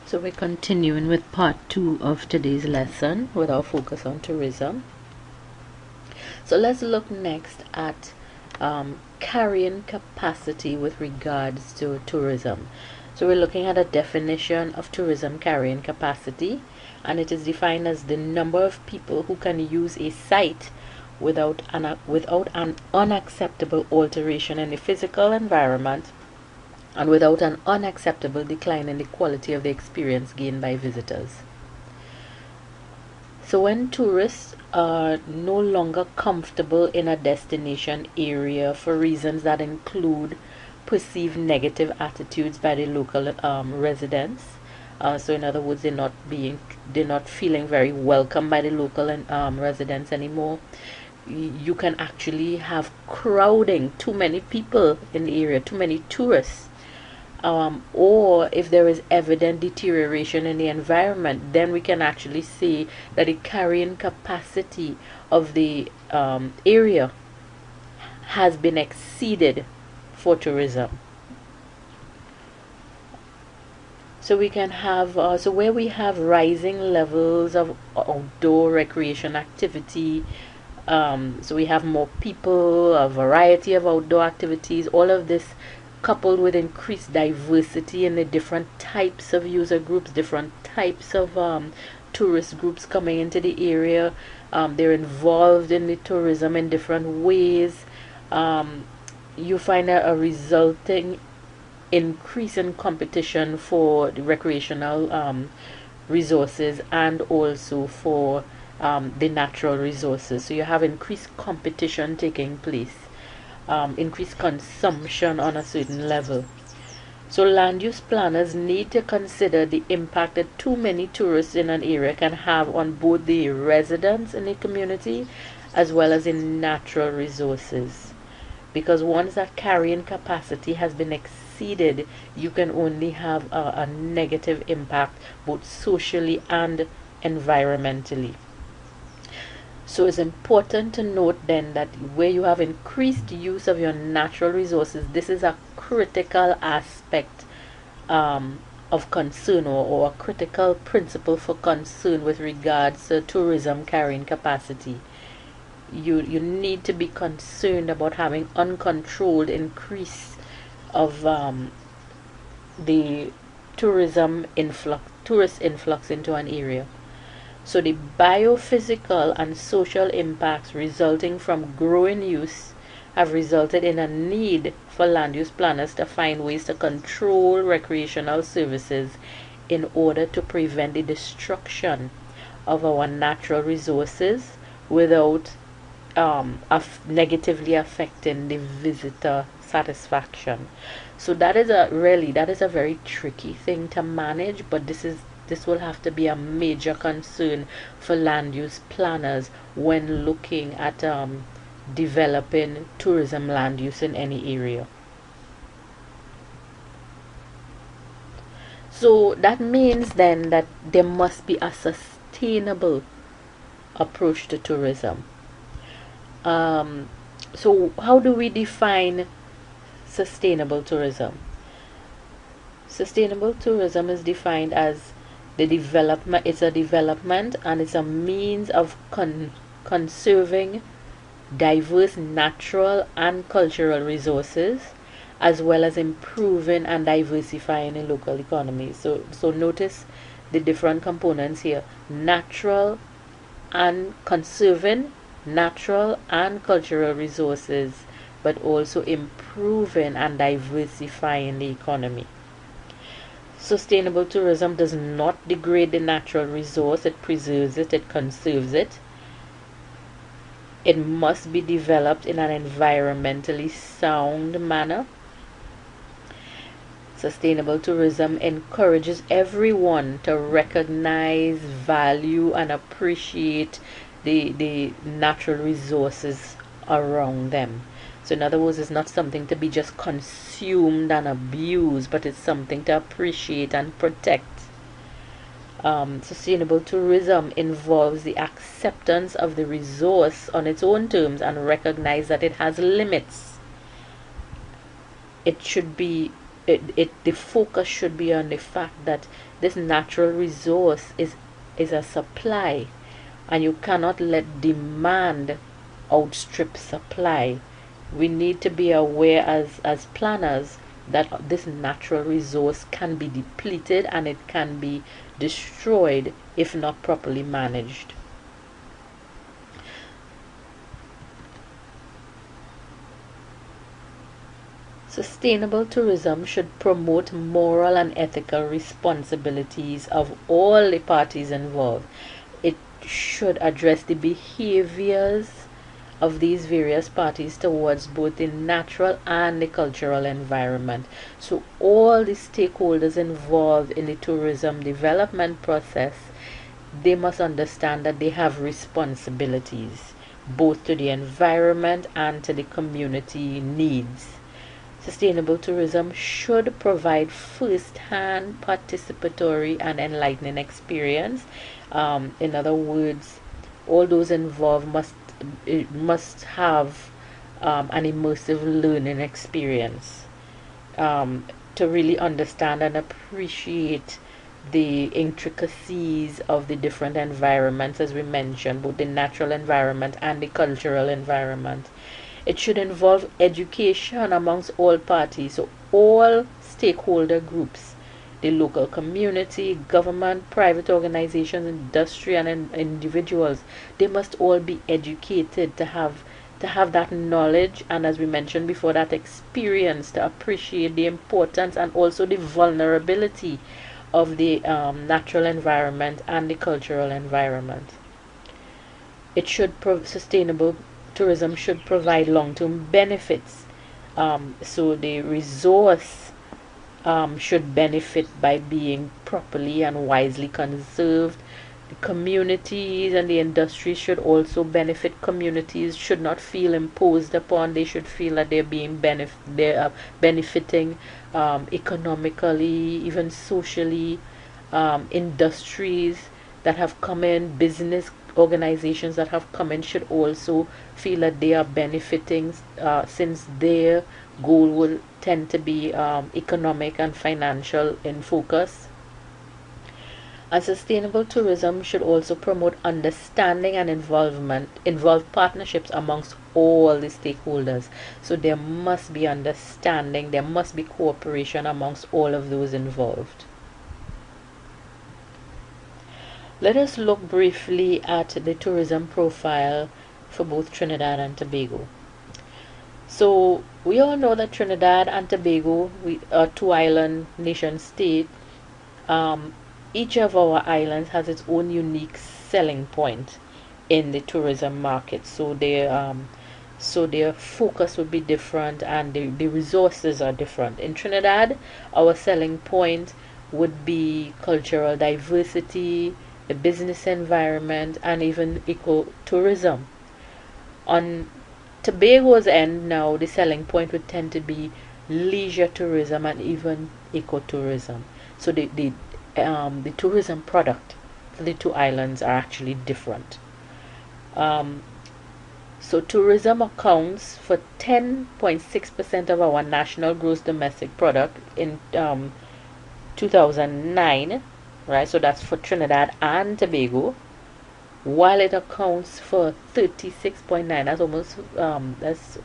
So we're continuing with part 2 of today's lesson with our focus on tourism. So let's look next at carrying capacity with regards to tourism. So we're looking at a definition of tourism carrying capacity, and it is defined as the number of people who can use a site without an unacceptable alteration in the physical environment and without an unacceptable decline in the quality of the experience gained by visitors. So when tourists are no longer comfortable in a destination area for reasons that include perceived negative attitudes by the local residents, so in other words, they're not feeling very welcome by the local residents anymore. You can actually have crowding, too many people in the area, too many tourists. Or if there is evident deterioration in the environment, then we can actually see that the carrying capacity of the area has been exceeded for tourism. So we can have, so where we have rising levels of outdoor recreation activity, so we have more people, a variety of outdoor activities, all of this coupled with increased diversity in the different types of user groups, different types of tourist groups coming into the area. They're involved in the tourism in different ways. You find a resulting increase in competition for the recreational resources and also for the natural resources. So you have increased competition taking place. Increased consumption on a certain level. So land use planners need to consider the impact that too many tourists in an area can have on both the residents in the community as well as in natural resources. Because once that carrying capacity has been exceeded, you can only have a negative impact both socially and environmentally. So it's important to note then that where you have increased use of your natural resources, this is a critical aspect of concern, or a critical principle for concern with regards to tourism carrying capacity. You need to be concerned about having uncontrolled increase of the tourist influx into an area. So the biophysical and social impacts resulting from growing use have resulted in a need for land use planners to find ways to control recreational services in order to prevent the destruction of our natural resources without negatively affecting the visitor satisfaction. So that is a very tricky thing to manage, but this will have to be a major concern for land use planners when looking at developing tourism land use in any area. So that means then that there must be a sustainable approach to tourism. So how do we define sustainable tourism? Sustainable tourism is defined as it's a development and it's a means of conserving diverse natural and cultural resources, as well as improving and diversifying the local economy. So notice the different components here: natural and conserving natural and cultural resources, but also improving and diversifying the economy. Sustainable tourism does not degrade the natural resource, it preserves it, it conserves it. It must be developed in an environmentally sound manner. Sustainable tourism encourages everyone to recognize, value, and appreciate the natural resources around them. So in other words, it's not something to be just consumed and abused, but it's something to appreciate and protect. Sustainable tourism involves the acceptance of the resource on its own terms and recognize that it has limits. It should be the focus should be on the fact that this natural resource is a supply, and you cannot let demand outstrip supply. We need to be aware as planners that this natural resource can be depleted and it can be destroyed if not properly managed. Sustainable tourism should promote moral and ethical responsibilities of all the parties involved. It should address the behaviors of these various parties towards both the natural and the cultural environment. So all the stakeholders involved in the tourism development process, they must understand that they have responsibilities both to the environment and to the community needs. Sustainable tourism should provide first-hand participatory and enlightening experience. In other words, all those involved must have an immersive learning experience to really understand and appreciate the intricacies of the different environments, as we mentioned, both the natural environment and the cultural environment. It should involve education amongst all parties, so all stakeholder groups, the local community, government, private organizations, industry, and individuals. They must all be educated to have that knowledge, and as we mentioned before, that experience to appreciate the importance and also the vulnerability of the natural environment and the cultural environment. It should sustainable tourism should provide long-term benefits. So the resource should benefit by being properly and wisely conserved. The communities and the industries should also benefit. Communities should not feel imposed upon. They should feel that they are benefiting economically, even socially. Industries that have come in, business organizations that have come in should also feel that they are benefiting, since their goal will tend to be economic and financial in focus. And sustainable tourism should also promote understanding and involve partnerships amongst all the stakeholders. So there must be understanding, there must be cooperation amongst all of those involved. Let us look briefly at the tourism profile for both Trinidad and Tobago. So we all know that Trinidad and Tobago, we are two-island nation state. Each of our islands has its own unique selling point in the tourism market. So their focus would be different, and the resources are different. In Trinidad, our selling point would be cultural diversity, the business environment, and even ecotourism. On Tobago's end now, the selling point would tend to be leisure tourism and even ecotourism. So the tourism product for the two islands are actually different. So tourism accounts for 10.6% of our national gross domestic product in 2009, right? So that's for Trinidad and Tobago, while it accounts for 36.9. That's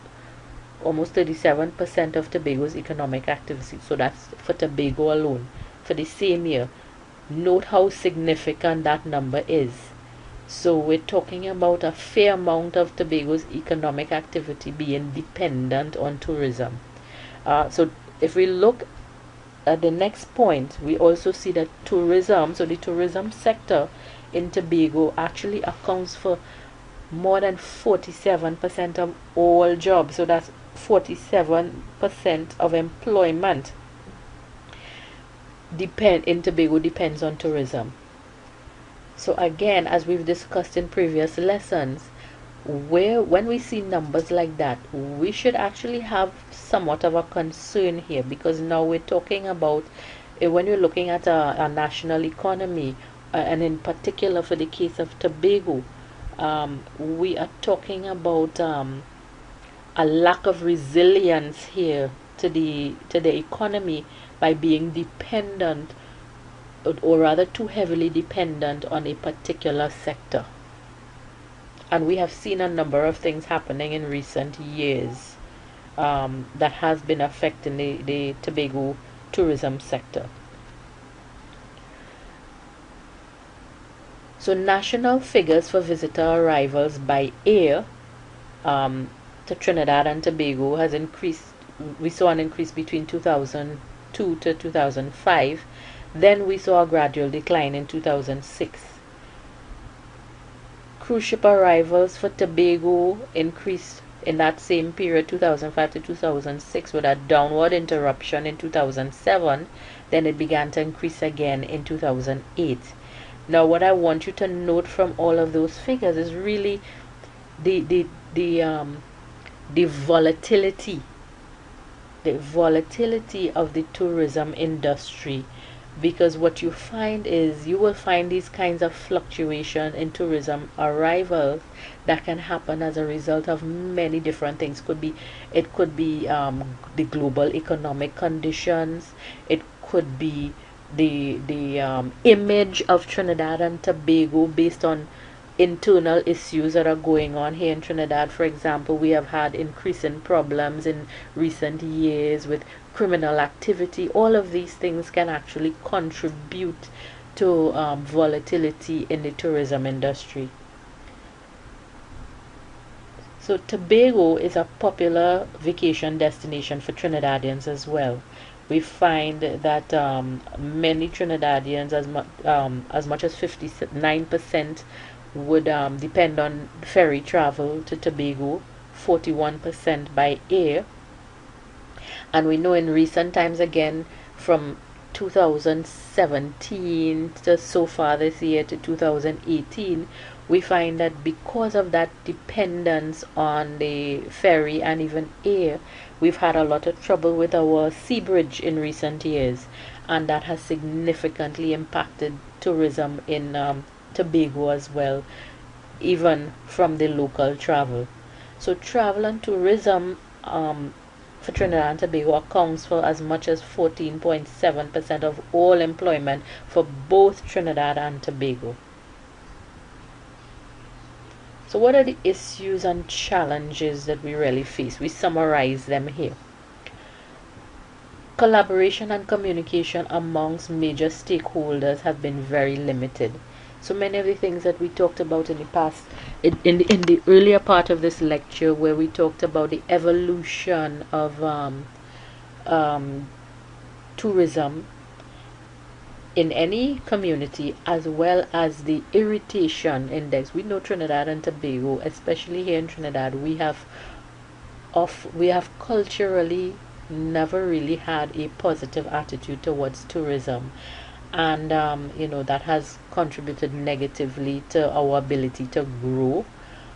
almost 37% of Tobago's economic activity. So that's for Tobago alone for the same year. Note how significant that number is. So we're talking about a fair amount of Tobago's economic activity being dependent on tourism. So if we look at the next point, we also see that tourism, so the tourism sector in Tobago actually accounts for more than 47% of all jobs. So that's 47% of employment in Tobago depends on tourism. So again, as we've discussed in previous lessons, when we see numbers like that, we should actually have somewhat of a concern here, because now we're talking about when you're looking at a national economy, and in particular for the case of Tobago, we are talking about a lack of resilience here to the economy by being dependent or rather too heavily dependent on a particular sector. And we have seen a number of things happening in recent years that has been affecting the Tobago tourism sector. So national figures for visitor arrivals by air to Trinidad and Tobago has increased. We saw an increase between 2002 to 2005. Then we saw a gradual decline in 2006. Cruise ship arrivals for Tobago increased in that same period, 2005 to 2006, with a downward interruption in 2007. Then it began to increase again in 2008. Now, what I want you to note from all of those figures is really the volatility, of the tourism industry, because what you find is you will find these kinds of fluctuation in tourism arrivals that can happen as a result of many different things. It could be the global economic conditions. It could be the image of Trinidad and Tobago based on internal issues that are going on here in Trinidad. For example, we have had increasing problems in recent years with criminal activity. All of these things can actually contribute to volatility in the tourism industry. So Tobago is a popular vacation destination for Trinidadians as well. We find that many Trinidadians, as much as 59%, would depend on ferry travel to Tobago, 41% by air. And we know in recent times, again, from 2017 to so far this year to 2018, we find that because of that dependence on the ferry and even air, we've had a lot of trouble with our sea bridge in recent years, and that has significantly impacted tourism in Tobago as well, even from the local travel. So travel and tourism for Trinidad and Tobago accounts for as much as 14.7% of all employment for both Trinidad and Tobago. So what are the issues and challenges that we really face? We summarize them here. Collaboration and communication amongst major stakeholders have been very limited. So many of the things that we talked about in the past, in the earlier part of this lecture, where we talked about the evolution of tourism in any community, as well as the irritation index. We know Trinidad and Tobago, especially here in Trinidad, we have culturally never really had a positive attitude towards tourism, and that has contributed negatively to our ability to grow.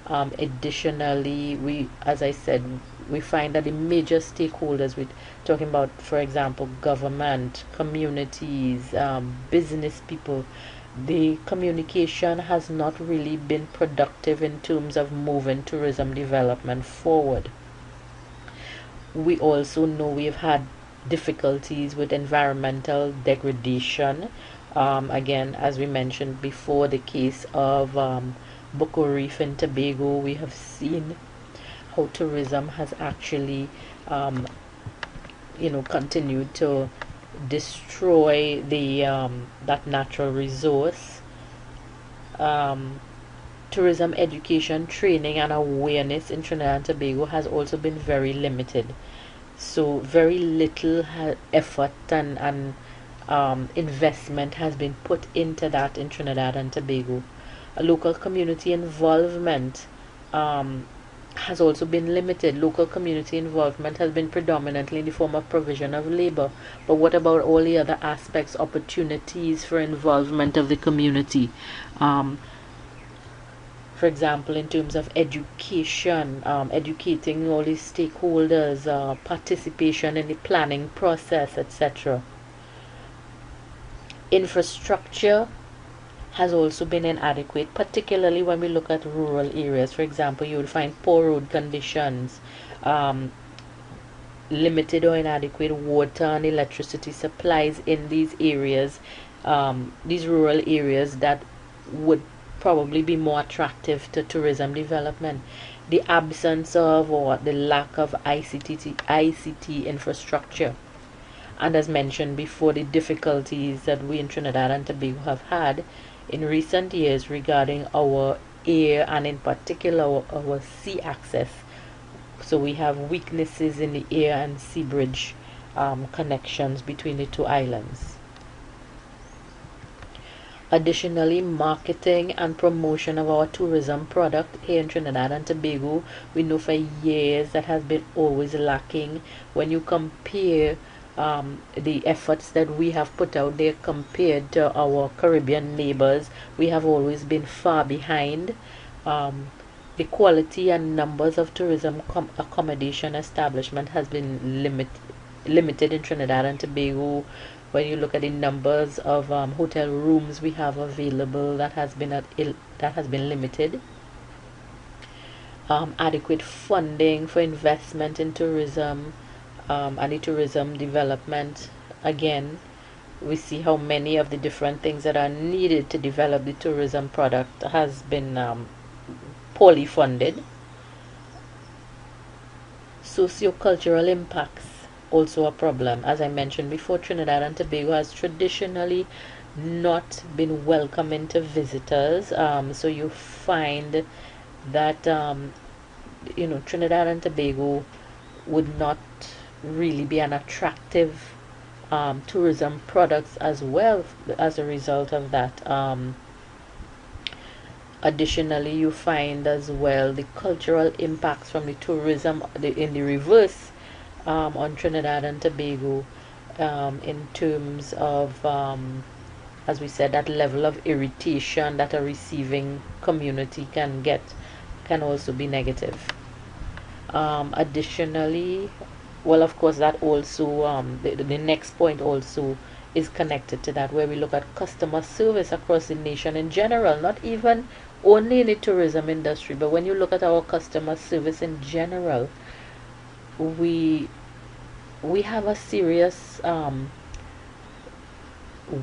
Additionally, as I said, we find that the major stakeholders, we're talking about, for example, government, communities, business people, the communication has not really been productive in terms of moving tourism development forward. We also know we've had difficulties with environmental degradation. Again, as we mentioned before, the case of Bucco Reef in Tobago, we have seen how tourism has actually continued to destroy that natural resource. Tourism education, training, and awareness in Trinidad and Tobago has also been very limited. So very little effort and investment has been put into that in Trinidad and Tobago. A local community involvement has also been limited. Local community involvement has been predominantly in the form of provision of labor. But what about all the other aspects, opportunities for involvement of the community? For example, in terms of education, educating all the stakeholders, participation in the planning process, etc. Infrastructure has also been inadequate, particularly when we look at rural areas. For example, you will find poor road conditions, limited or inadequate water and electricity supplies in these areas, these rural areas that would probably be more attractive to tourism development. The absence of or the lack of ICT infrastructure, and as mentioned before, the difficulties that we in Trinidad and Tobago have had in recent years regarding our air and in particular our sea access. So we have weaknesses in the air and sea bridge connections between the two islands. Additionally, marketing and promotion of our tourism product here in Trinidad and Tobago, we know for years that has been always lacking. When you compare the efforts that we have put out there compared to our Caribbean neighbors, we have always been far behind. The quality and numbers of tourism accommodation establishment has been limited in Trinidad and Tobago. When you look at the numbers of hotel rooms we have available, that has been limited. Adequate funding for investment in tourism and the tourism development. Again, we see how many of the different things that are needed to develop the tourism product has been poorly funded. Socio-cultural impacts also a problem. As I mentioned before, Trinidad and Tobago has traditionally not been welcoming to visitors. So you find that Trinidad and Tobago would not really be an attractive tourism products as well as a result of that. Additionally, you find as well the cultural impacts from the tourism in the reverse on Trinidad and Tobago in terms of, as we said, that level of irritation that a receiving community can get can also be negative. Additionally, well, of course, that also, the next point also is connected to that, where we look at customer service across the nation in general, not even only in the tourism industry, but when you look at our customer service in general, we have a serious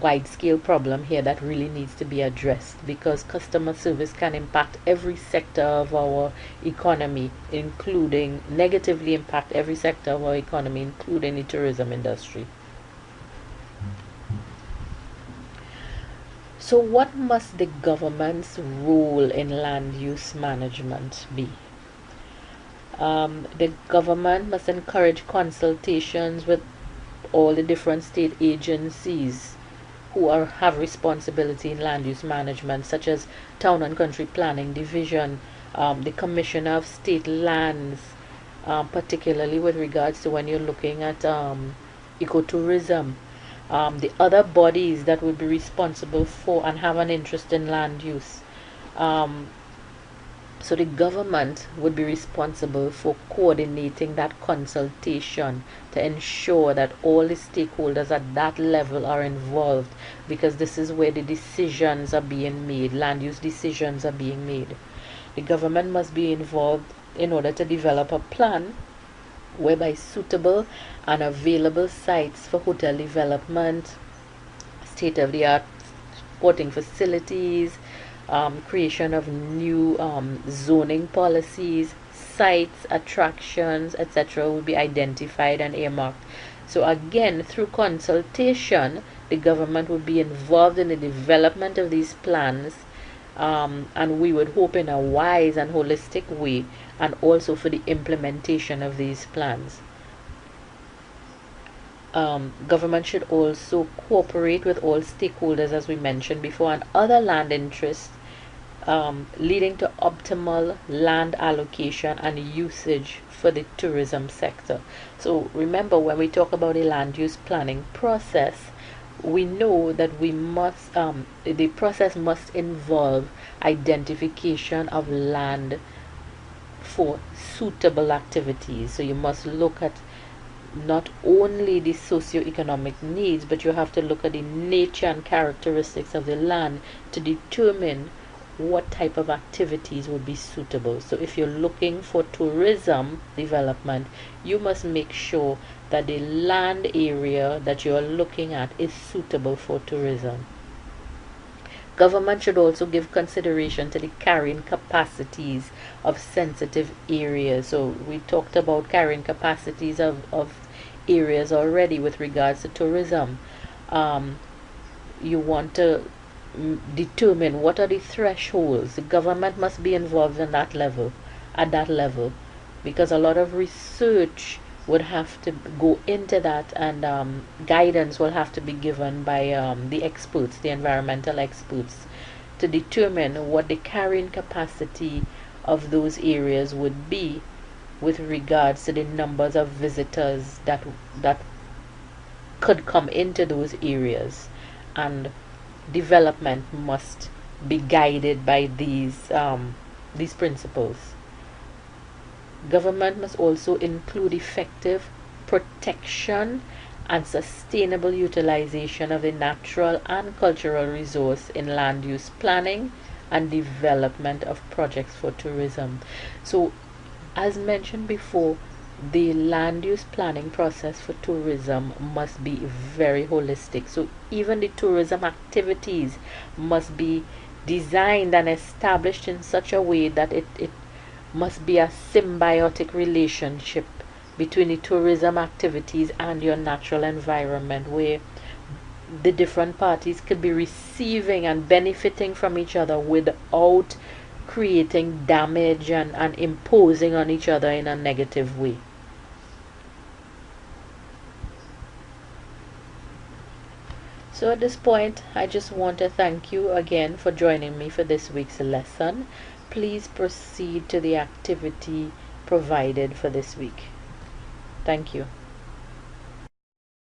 wide-scale problem here that really needs to be addressed, because customer service can impact every sector of our economy, including negatively impact every sector of our economy, including the tourism industry. So what must the government's role in land use management be? The government must encourage consultations with all the different state agencies who have responsibility in land use management, such as Town and Country Planning Division, the Commissioner of State Lands, particularly with regards to when you're looking at ecotourism, the other bodies that would be responsible for and have an interest in land use. So the government would be responsible for coordinating that consultation to ensure that all the stakeholders at that level are involved, because this is where the decisions are being made, land use decisions are being made. The government must be involved in order to develop a plan whereby suitable and available sites for hotel development, state-of-the-art sporting facilities, creation of new zoning policies, sites, attractions, etc. will be identified and earmarked. So again, through consultation, the government would be involved in the development of these plans, and we would hope in a wise and holistic way, and also for the implementation of these plans. Government should also cooperate with all stakeholders, as we mentioned before, and other land interests, leading to optimal land allocation and usage for the tourism sector. So remember, when we talk about the land use planning process, we know that we must the process must involve identification of land for suitable activities. So you must look at not only the socio-economic needs, but you have to look at the nature and characteristics of the land to determine what type of activities would be suitable. So if you're looking for tourism development, you must make sure that the land area that you're looking at is suitable for tourism. Government should also give consideration to the carrying capacities of sensitive areas. So we talked about carrying capacities of areas already with regards to tourism. You want to determine what are the thresholds. The government must be involved in that level, at that level, because a lot of research would have to go into that, and guidance will have to be given by the experts, the environmental experts, to determine what the carrying capacity of those areas would be with regards to the numbers of visitors that could come into those areas. And development must be guided by these principles. Government must also include effective protection and sustainable utilization of the natural and cultural resource in land use planning and development of projects for tourism. So, as mentioned before, the land use planning process for tourism must be very holistic. So even the tourism activities must be designed and established in such a way that it must be a symbiotic relationship between the tourism activities and your natural environment, where the different parties could be receiving and benefiting from each other without creating damage and imposing on each other in a negative way. So at this point, I just want to thank you again for joining me for this week's lesson. Please proceed to the activity provided for this week. Thank you.